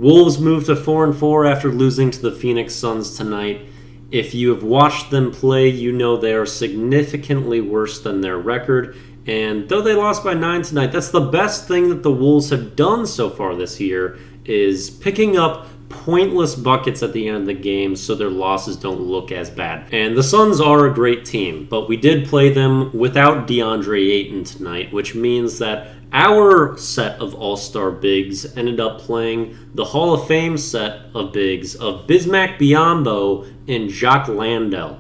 Wolves moved to 4-4 after losing to the Phoenix Suns tonight. If you have watched them play, you know they are significantly worse than their record. And though they lost by 9 tonight, that's the best thing that the Wolves have done so far this year, is picking up pointless buckets at the end of the game so their losses don't look as bad. And the Suns are a great team, but we did play them without Deandre Ayton tonight, which means that our set of all-star bigs ended up playing the Hall of Fame set of bigs of Bismack Biyombo and Jacques Landale.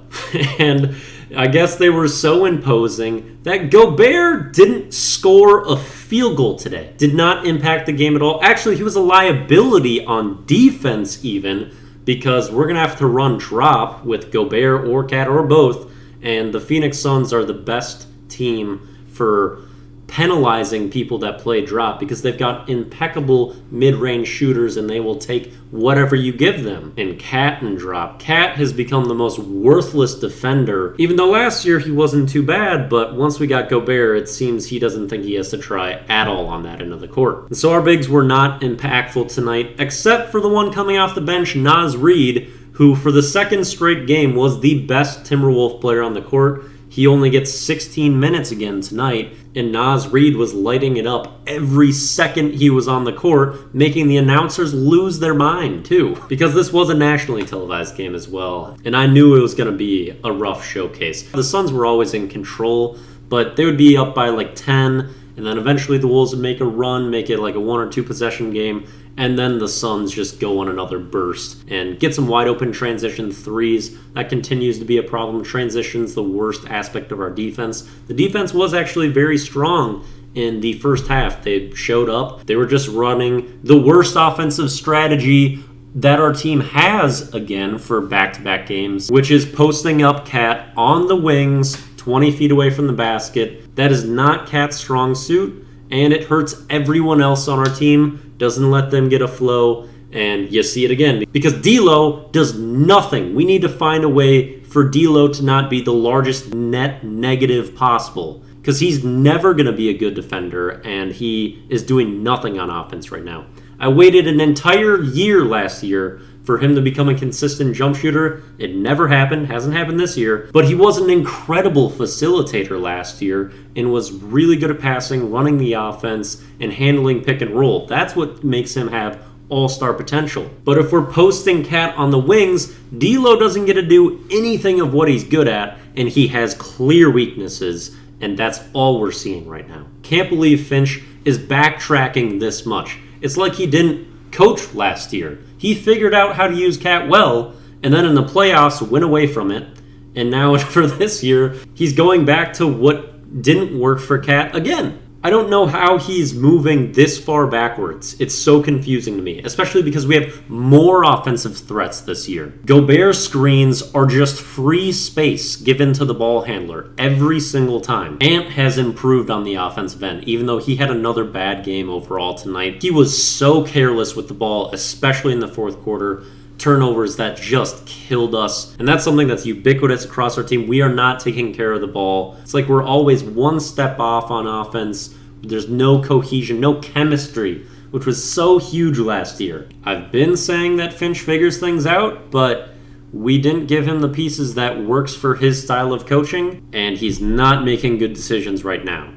And I guess they were so imposing that Gobert didn't score a field goal today. Did not impact the game at all. Actually, he was a liability on defense even, because we're going to have to run drop with Gobert or Cat or both, and the Phoenix Suns are the best team for penalizing people that play drop because they've got impeccable mid-range shooters and they will take whatever you give them. And Cat and drop. Cat has become the most worthless defender, even though last year he wasn't too bad, but once we got Gobert, it seems he doesn't think he has to try at all on that end of the court. And so our bigs were not impactful tonight, except for the one coming off the bench, Naz Reid, who for the second straight game was the best Timberwolf player on the court. He only gets 16 minutes again tonight, and Naz Reid was lighting it up every second he was on the court, making the announcers lose their mind, too. Because this was a nationally televised game as well, and I knew it was going to be a rough showcase. The Suns were always in control, but they would be up by like 10, and then eventually the Wolves would make a run, make it like a 1 or 2 possession game, and then the Suns just go on another burst and get some wide open transition threes. That continues to be a problem. Transition's the worst aspect of our defense. The defense was actually very strong in the first half. They showed up. They were just running the worst offensive strategy that our team has, again, for back-to-back games, which is posting up Cat on the wings 20 feet away from the basket. That is not Cat's strong suit, and it hurts everyone else on our team. Doesn't let them get a flow, and you see it again. Because D'Lo does nothing. We need to find a way for D'Lo to not be the largest net negative possible, because he's never going to be a good defender, and he is doing nothing on offense right now. I waited an entire year last year for him to become a consistent jump shooter. It never happened, hasn't happened this year, but he was an incredible facilitator last year and was really good at passing, running the offense, and handling pick and roll. That's what makes him have all-star potential. But if we're posting Cat on the wings, D'Lo doesn't get to do anything of what he's good at, and he has clear weaknesses, and that's all we're seeing right now. Can't believe Finch is backtracking this much. It's like he didn't coach last year. He figured out how to use Cat well, and then in the playoffs went away from it. And now for this year, he's going back to what didn't work for Cat again. I don't know how he's moving this far backwards. It's so confusing to me, especially because we have more offensive threats this year. Gobert screens are just free space given to the ball handler every single time. Ant has improved on the offensive end, even though he had another bad game overall tonight. He was so careless with the ball, especially in the fourth quarter. Turnovers that just killed us. And that's something that's ubiquitous across our team. We are not taking care of the ball. It's like we're always one step off on offense. There's no cohesion, no chemistry, which was so huge last year. I've been saying that Finch figures things out, but we didn't give him the pieces that works for his style of coaching, and he's not making good decisions right now.